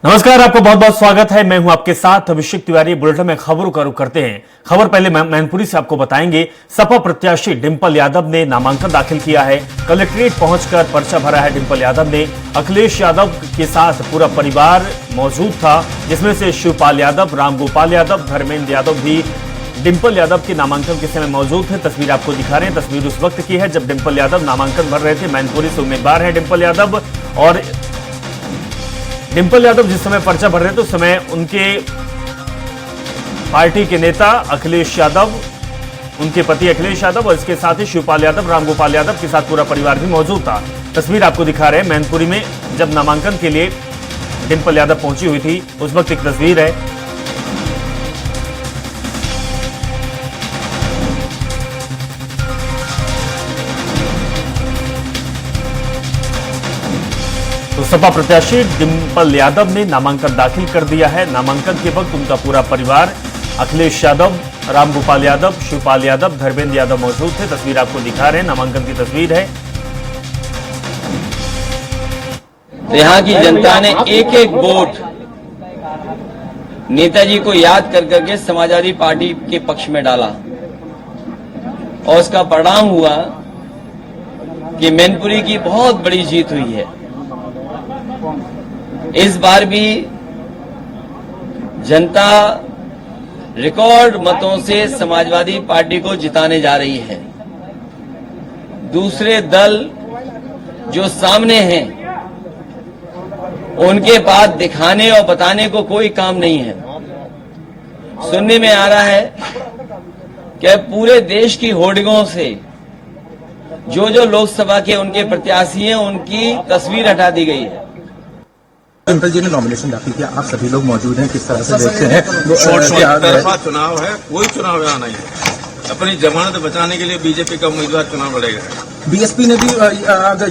नमस्कार, आपका बहुत बहुत स्वागत है। मैं हूं आपके साथ अभिषेक तिवारी। बुलेटिन में खबरों का रुख करते हैं। खबर पहले मैनपुरी से आपको बताएंगे। सपा प्रत्याशी डिंपल यादव ने नामांकन दाखिल किया है। कलेक्ट्रेट पहुंचकर पर्चा भरा है डिंपल यादव ने। अखिलेश यादव के साथ पूरा परिवार मौजूद था, जिसमें से शिवपाल यादव, रामगोपाल यादव, धर्मेंद्र यादव भी डिंपल यादव के नामांकन के समय मौजूद थे। तस्वीर आपको दिखा रहे हैं। तस्वीर उस वक्त की है जब डिंपल यादव नामांकन भर रहे थे। मैनपुरी से उम्मीदवार है डिंपल यादव, और डिंपल यादव जिस समय पर्चा भर रहे थे उस समय उनके पार्टी के नेता अखिलेश यादव, उनके पति अखिलेश यादव और इसके साथ ही शिवपाल यादव, रामगोपाल यादव के साथ पूरा परिवार भी मौजूद था। तस्वीर आपको दिखा रहे हैं मैनपुरी में जब नामांकन के लिए डिंपल यादव पहुंची हुई थी, उस वक्त एक तस्वीर है। तो सपा प्रत्याशी डिंपल यादव ने नामांकन दाखिल कर दिया है। नामांकन के वक्त उनका पूरा परिवार, अखिलेश यादव, रामगोपाल यादव, शिवपाल यादव, धर्मेंद्र यादव मौजूद थे। तस्वीर आपको दिखा रहे हैं, नामांकन की तस्वीर है। यहाँ की जनता ने एक एक वोट नेताजी को याद कर करके समाजवादी पार्टी के पक्ष में डाला, और उसका परिणाम हुआ कि मैनपुरी की बहुत बड़ी जीत हुई है। इस बार भी जनता रिकॉर्ड मतों से समाजवादी पार्टी को जिताने जा रही है। दूसरे दल जो सामने हैं उनके पास दिखाने और बताने को कोई काम नहीं है। सुनने में आ रहा है कि पूरे देश की होर्डिंगों से जो लोकसभा के उनके प्रत्याशी हैं उनकी तस्वीर हटा दी गई है। डिंपल जी ने नॉमिनेशन दाखिल किया, आप सभी लोग मौजूद हैं, किस तरह से देखते हैं? तरफा चुनाव है, कोई चुनाव यहाँ नहीं है। अपनी जमानत बचाने के लिए बीजेपी का उम्मीदवार चुनाव लड़ेगा। बीएसपी ने भी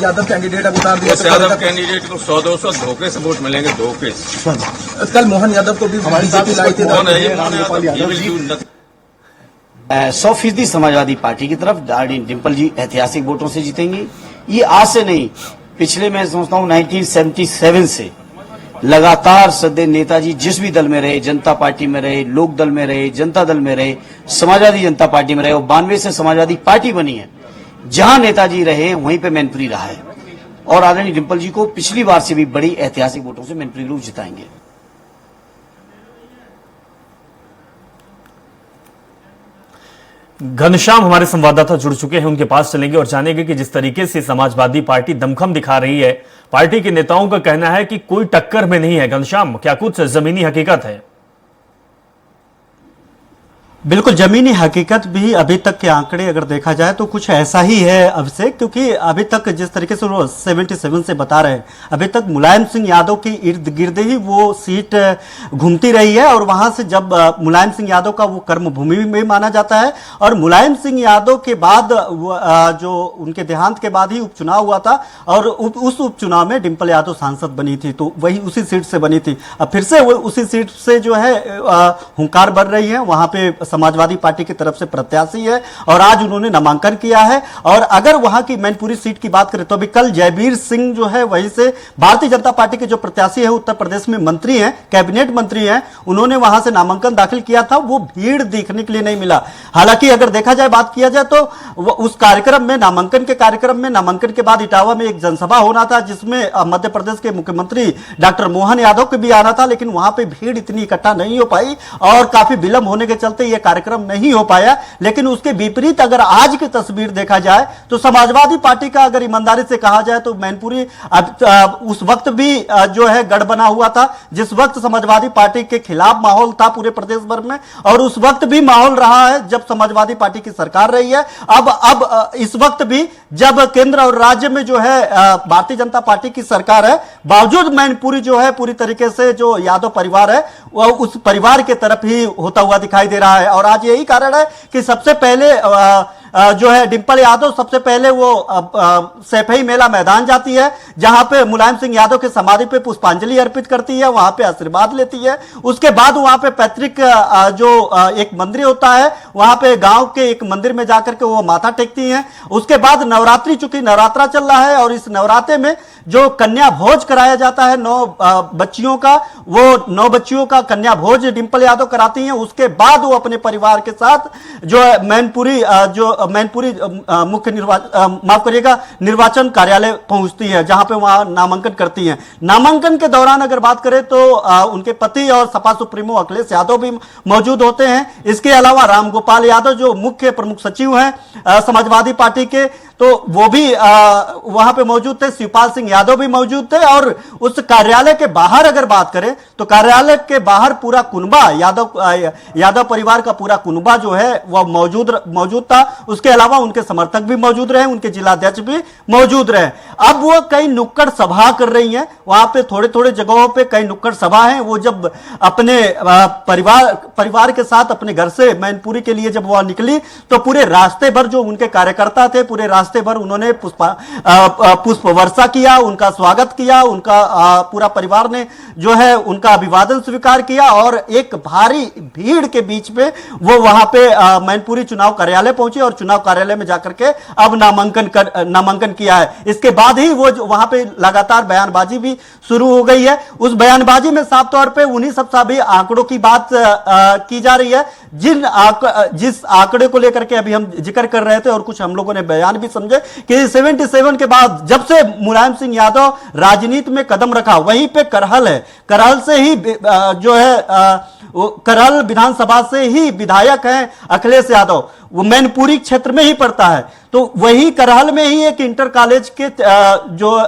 यादव कैंडिडेट अब उतार दिया। यादव कैंडिडेट को 100-200 धोखे से वोट मिलेंगे, धोखे से। कल मोहन यादव को भी बीजेपी लाई थी। 100% समाजवादी पार्टी की तरफ डिंपल जी ऐतिहासिक वोटों से जीतेंगी। ये आज से नहीं, पिछले मैं समझता हूँ 1977 से लगातार सदैव नेताजी जिस भी दल में रहे, जनता पार्टी में रहे, लोक दल में रहे, जनता दल में रहे, समाजवादी जनता पार्टी में रहे, और 92 से समाजवादी पार्टी बनी है। जहां नेताजी रहे वहीं पे मैनपुरी रहा है, और आदरणीय डिंपल जी को पिछली बार से भी बड़ी ऐतिहासिक वोटों से मैनपुरी लोग जिताएंगे। घनश्याम हमारे संवाददाता जुड़ चुके हैं, उनके पास चलेंगे और जानेंगे कि जिस तरीके से समाजवादी पार्टी दमखम दिखा रही है, पार्टी के नेताओं का कहना है कि कोई टक्कर में नहीं है। घनश्याम, क्या कुछ जमीनी हकीकत है? बिल्कुल, जमीनी हकीकत भी अभी तक के आंकड़े अगर देखा जाए तो कुछ ऐसा ही है अभिषेक, क्योंकि अभी तक जिस तरीके से वो 77 से बता रहे हैं, अभी तक मुलायम सिंह यादव के इर्द गिर्द ही वो सीट घूमती रही है। और वहां से जब मुलायम सिंह यादव का वो कर्मभूमि में माना जाता है, और मुलायम सिंह यादव के बाद जो उनके देहांत के बाद ही उपचुनाव हुआ था, और उस उपचुनाव में डिंपल यादव सांसद बनी थी, तो वही उसी सीट से बनी थी। अब फिर से वो उसी सीट से जो है हुंकार भर रही है। वहां पे समाजवादी पार्टी की तरफ से प्रत्याशी है, और आज उन्होंने नामांकन किया है। और अगर वहां की मैनपुरी सीट की बात करें तो अभी कल जयवीर सिंह जो है वहीं से भारतीय जनता पार्टी के जो प्रत्याशी है, उत्तर प्रदेश में मंत्री हैं, कैबिनेट मंत्री हैं, उन्होंने वहां से नामांकन दाखिल किया था। वो भीड़ देखने के लिए नहीं मिला। हालांकि अगर देखा जाए, बात किया जाए तो उस कार्यक्रम में, नामांकन के कार्यक्रम में, नामांकन के बाद इटावा में एक जनसभा होना था जिसमें मध्य प्रदेश के मुख्यमंत्री डॉक्टर मोहन यादव को भी आना था, लेकिन वहां पर भीड़ इतनी इकट्ठा नहीं हो पाई और काफी विलंब होने के चलते यह कार्यक्रम नहीं हो पाया। लेकिन उसके विपरीत अगर आज की तस्वीर देखा जाए तो समाजवादी पार्टी का अगर ईमानदारी से कहा जाए तो मैनपुरी उस वक्त भी जो है गढ़ बना हुआ था, जिस वक्त समाजवादी पार्टी के खिलाफ माहौल था पूरे प्रदेश भर में, और उस वक्त भी माहौल रहा है जब समाजवादी पार्टी की सरकार रही है। अब इस वक्त भी जब केंद्र और राज्य में जो है भारतीय जनता पार्टी की सरकार है, बावजूद मैनपुरी जो है पूरी तरीके से जो यादव परिवार है वह उस परिवार के तरफ ही होता हुआ दिखाई दे रहा है। और आज यही कारण है कि सबसे पहले जो है डिंपल यादव सबसे पहले वो सैफई मेला मैदान जाती है, जहां पे मुलायम सिंह यादव के समाधि पे पुष्पांजलि अर्पित करती है, वहां पे आशीर्वाद लेती है। उसके बाद वहां पे पैतृक जो एक मंदिर होता है, वहां पे गांव के एक मंदिर में जाकर के वो माथा टेकती हैं। उसके बाद नवरात्रि, चूंकि नवरात्रा चल रहा है और इस नवरात्रे में जो कन्या भोज कराया जाता है 9 बच्चियों का, वो 9 बच्चियों का कन्या भोज डिंपल यादव कराती हैं। उसके बाद वो अपने परिवार के साथ जो मैनपुरी मुख्य निर्वाचन कार्यालय पहुंचती है, जहां पे वहां नामांकन करती हैं। नामांकन के दौरान अगर बात करें तो उनके पति और सपा सुप्रीमो अखिलेश यादव भी मौजूद होते हैं। इसके अलावा रामगोपाल यादव जो मुख्य प्रमुख सचिव हैं समाजवादी पार्टी के, तो वो भी वहां पे मौजूद थे। शिवपाल सिंह यादव भी मौजूद थे। और उस कार्यालय के बाहर अगर बात करें तो कार्यालय के बाहर पूरा कुनबा यादव परिवार का पूरा कुनबा जो है वह मौजूद था। उसके अलावा उनके समर्थक भी मौजूद रहे, उनके जिलाध्यक्ष भी मौजूद रहे। अब वो कई नुक्कड़ सभा कर रही हैं, वहां पे थोड़े थोड़े जगहों पे कई नुक्कड़ सभा हैं। वो जब अपने परिवार के साथ अपने घर से मैनपुरी के लिए जब वह निकली तो पूरे रास्ते भर जो उनके कार्यकर्ता थे, पूरे रास्ते भर उन्होंने पुष्प वर्षा किया, उनका स्वागत किया। उनका पूरा परिवार ने जो है उनका अभिवादन स्वीकार किया। और एक भारी भीड़ के बीच में वो वहां पे मैनपुरी चुनाव कार्यालय पहुंचे और चुनाव कार्यालय में जाकर के अब नामांकन किया है। इसके बाद ही वो वहां पे लगातार बयानबाजी भी शुरू हो गई है। उस बयानबाजी में साफ तौर पे उन्हीं सब सभी आंकड़ों की बात की जा रही है, जिस आंकड़े को लेकर के अभी हम जिक्र कर रहे थे और कुछ हम लोगों ने बयान भी समझे कि 77 के बाद जब से मुलायम सिंह यादव राजनीति में कदम रखा, वहीं पे करहल है। करहल से ही जो है करहल विधानसभा से ही विधायक हैं अखिलेश यादव, वो मैनपुरी क्षेत्र में ही पड़ता है। तो वही करहल में ही एक इंटर कॉलेज के जो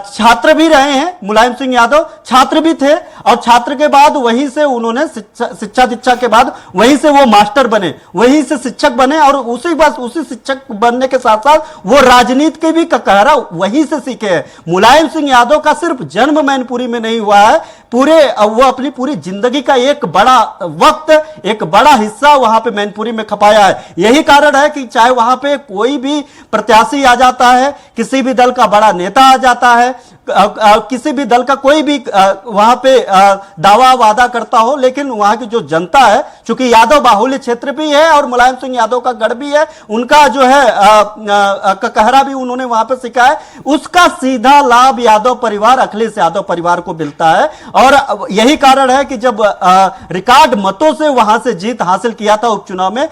छात्र भी रहे हैं मुलायम सिंह यादव, छात्र भी थे। और छात्र के बाद वहीं से उन्होंने शिक्षा दीक्षा के बाद वहीं से वो मास्टर बने, वहीं से शिक्षक बने। और उसी शिक्षक बनने के साथ साथ वो राजनीति के भी ककहरा वहीं से सीखे हैं। मुलायम सिंह यादव का सिर्फ जन्म मैनपुरी में नहीं हुआ है, वो अपनी पूरी जिंदगी का एक बड़ा वक्त, एक बड़ा हिस्सा वहां पे मैनपुरी में खपाया है। यही कारण है कि चाहे वहां पे कोई भी प्रत्याशी आ जाता है, किसी भी दल का बड़ा नेता आ जाता है, किसी भी दल का कोई भी वहां पे दावा वादा करता हो, लेकिन वहां की जो जनता है, चूंकि यादव बाहुल्य क्षेत्र भी है और मुलायम सिंह यादव का गढ़ भी है, उनका जो है ककहरा भी उन्होंने वहां पे सीखा है, उसका सीधा लाभ यादव परिवार, अखिलेश यादव परिवार को मिलता है। और यही कारण है कि जब रिकॉर्ड मतों से वहां से जीत हासिल किया था उपचुनाव में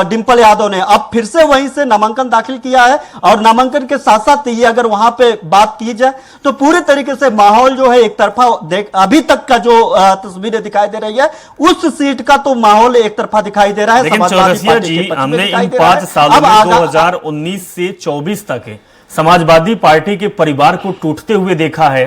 डिंपल यादव ने, अब फिर से वहीं से नामांकन दाखिल किया है। और नामांकन के साथ साथ ये अगर वहां पे बात की जाए तो पूरे तरीके से माहौल जो है एक तरफा अभी तक का जो तस्वीरें दिखाई दे रही है, उस सीट का तो माहौल एक तरफा दिखाई दे रहा है। लेकिन चौरसिया जी, हमने इन 5 सालों में 2019 से 24 तक समाजवादी पार्टी के परिवार को टूटते हुए देखा है।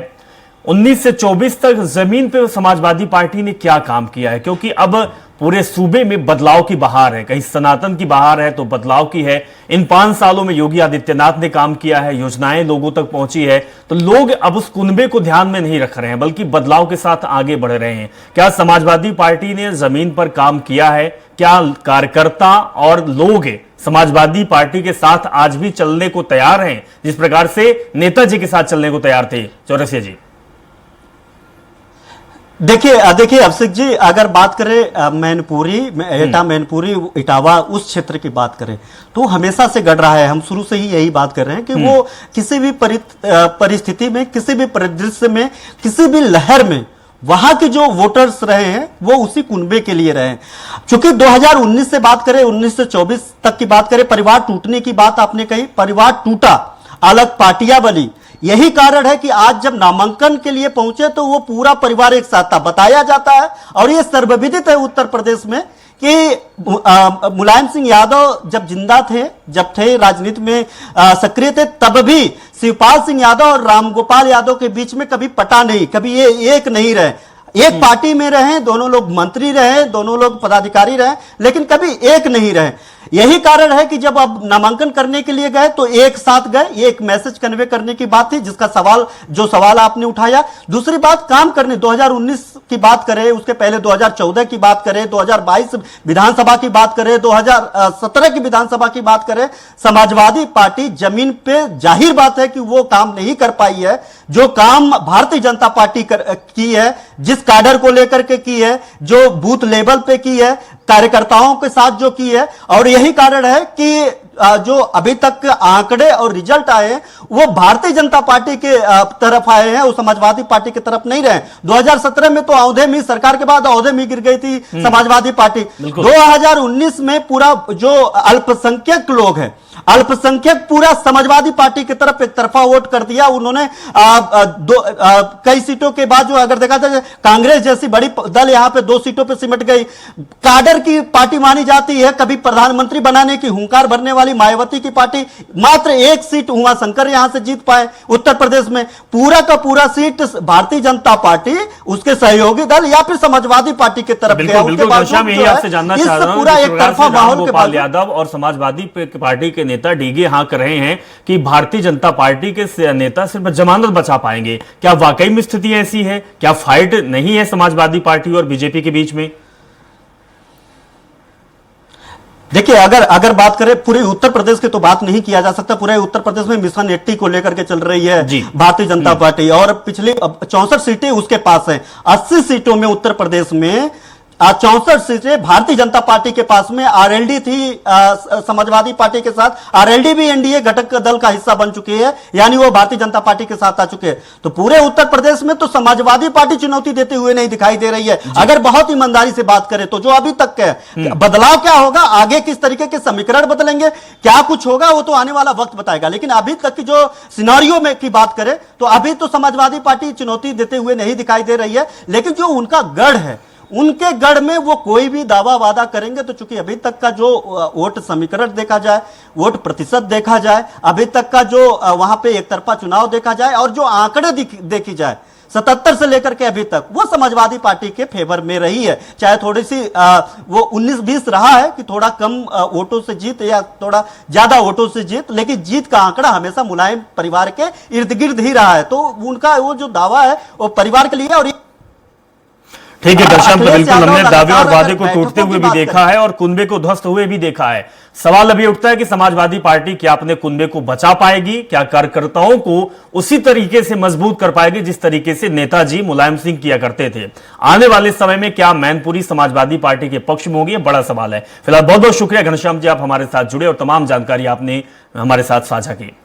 19 से 24 तक जमीन पे समाजवादी पार्टी ने क्या काम किया है? क्योंकि अब पूरे सूबे में बदलाव की बहार है, कहीं सनातन की बहार है तो बदलाव की है। इन 5 सालों में योगी आदित्यनाथ ने काम किया है, योजनाएं लोगों तक पहुंची है, तो लोग अब उस कुनबे को ध्यान में नहीं रख रहे हैं, बल्कि बदलाव के साथ आगे बढ़ रहे हैं। क्या समाजवादी पार्टी ने जमीन पर काम किया है? क्या कार्यकर्ता और लोग समाजवादी पार्टी के साथ आज भी चलने को तैयार हैं, जिस प्रकार से नेताजी के साथ चलने को तैयार थे? चौरसिया जी, देखिए अभिषेक जी, अगर बात करें मैनपुरी एटा मैनपुरी इटावा उस क्षेत्र की बात करें तो हमेशा से गढ़ रहा है। हम शुरू से ही यही बात कर रहे हैं कि वो किसी भी परिस्थिति में, किसी भी परिदृश्य में, किसी भी लहर में वहां के जो वोटर्स रहे हैं वो उसी कुनबे के लिए रहे हैं। चूंकि 2019 से बात करें, 19 से 24 तक की बात करें, परिवार टूटने की बात आपने कही, परिवार टूटा, अलग पार्टियां बनी। यही कारण है कि आज जब नामांकन के लिए पहुंचे तो वो पूरा परिवार एक साथ था। बताया जाता है और ये सर्वविदित है उत्तर प्रदेश में कि मुलायम सिंह यादव जब जिंदा थे, जब थे राजनीति में सक्रिय थे, तब भी शिवपाल सिंह यादव और रामगोपाल यादव के बीच में कभी पटा नहीं, कभी ये एक नहीं रहे। एक पार्टी में रहे, दोनों लोग मंत्री रहे, दोनों लोग पदाधिकारी रहे, लेकिन कभी एक नहीं रहे। यही कारण है कि जब अब नामांकन करने के लिए गए तो एक साथ गए। ये एक मैसेज कन्वे करने की बात थी, जिसका सवाल आपने उठाया। दूसरी बात, काम करने 2019 की बात करें, उसके पहले 2014 की बात करें, 2022 विधानसभा की बात करें, 2017 की विधानसभा की बात करें, समाजवादी पार्टी जमीन पे जाहिर बात है कि वो काम नहीं कर पाई है जो काम भारतीय जनता पार्टी की है, जिस कैडर को लेकर के की है, जो बूथ लेवल पे की है, कार्यकर्ताओं के साथ जो की है। और यही कारण है कि जो अभी तक आंकड़े और रिजल्ट आए हैं वो भारतीय जनता पार्टी के तरफ आए हैं, वो समाजवादी पार्टी की तरफ नहीं रहे। 2017 में तो औहदे में सरकार के बाद औहदे में गिर गई थी समाजवादी पार्टी। 2019 में पूरा जो अल्पसंख्यक लोग हैं, अल्पसंख्यक पूरा समाजवादी पार्टी की तरफ एक तरफा वोट कर दिया। उन्होंने कई सीटों के बाद जो अगर देखा जाए कांग्रेस जैसी बड़ी दल यहां पे 2 सीटों पे सिमट गई। काडर की पार्टी मानी जाती है, कभी प्रधानमंत्री बनाने की हुंकार भरने वाली मायावती की पार्टी मात्र 1 सीट उमा शंकर यहां से जीत पाए। उत्तर प्रदेश में पूरा का पूरा सीट भारतीय जनता पार्टी, उसके सहयोगी दल या फिर समाजवादी पार्टी की तरफ गया। बिल्कुल घनश्याम, यही आपसे जानना चाह रहा हूं, पूरा एक तरफा माहौल के बाद यादव और समाजवादी पार्टी के नेता डीगे हाँक रहे हैं कि भारतीय जनता पार्टी के नेता सिर्फ जमानत बचा पाएंगे। क्या वाकई में स्थिति ऐसी है? क्या फाइट नहीं है समाजवादी पार्टी और बीजेपी के बीच में? देखिए, अगर बात करें पूरे उत्तर प्रदेश की तो बात नहीं किया जा सकता। पूरे उत्तर प्रदेश में मिशन 80 को लेकर के चल रही है भारतीय जनता पार्टी और पिछली 64 सीटें उसके पास हैं। 80 सीटों में उत्तर प्रदेश में 64 सीटें भारतीय जनता पार्टी के पास में। आरएलडी थी समाजवादी पार्टी के साथ, आरएलडी भी एनडीए घटक दल का हिस्सा बन चुकी है, यानी वो भारतीय जनता पार्टी के साथ आ चुके हैं। तो पूरे उत्तर प्रदेश में तो समाजवादी पार्टी चुनौती देते हुए नहीं दिखाई दे रही है। अगर बहुत ईमानदारी से बात करें तो जो अभी तक है बदलाव क्या होगा, आगे किस तरीके के समीकरण बदलेंगे, क्या कुछ होगा, वो तो आने वाला वक्त बताएगा। लेकिन अभी तक की जो सिनेरियो में की बात करें तो अभी तो समाजवादी पार्टी चुनौती देते हुए नहीं दिखाई दे रही है। लेकिन जो उनका गढ़ है, उनके गढ़ में वो कोई भी दावा वादा करेंगे तो चूंकि अभी तक का जो वोट समीकरण देखा जाए, वोट प्रतिशत देखा जाए, अभी तक का जो वहां पे एक तरफा चुनाव देखा जाए और जो आंकड़े देखी जाए 77 से लेकर के अभी तक, वो समाजवादी पार्टी के फेवर में रही है। चाहे थोड़ी सी वो 19-20 रहा है कि थोड़ा कम वोटों से जीत या थोड़ा ज्यादा वोटों से जीत, लेकिन जीत का आंकड़ा हमेशा मुलायम परिवार के इर्द गिर्द ही रहा है। तो उनका वो जो दावा है वो परिवार के लिए। और ठीक है घनश्याम, तो बिल्कुल हमने दावे और वादे को टूटते हुए भी देखा है और कुनबे को ध्वस्त हुए भी देखा है। सवाल अभी उठता है कि समाजवादी पार्टी क्या अपने कुनबे को बचा पाएगी? क्या कार्यकर्ताओं को उसी तरीके से मजबूत कर पाएगी जिस तरीके से नेताजी मुलायम सिंह किया करते थे? आने वाले समय में क्या मैनपुरी समाजवादी पार्टी के पक्ष में होगी? बड़ा सवाल है। फिलहाल बहुत बहुत शुक्रिया घनश्याम जी, आप हमारे साथ जुड़े और तमाम जानकारी आपने हमारे साथ साझा की।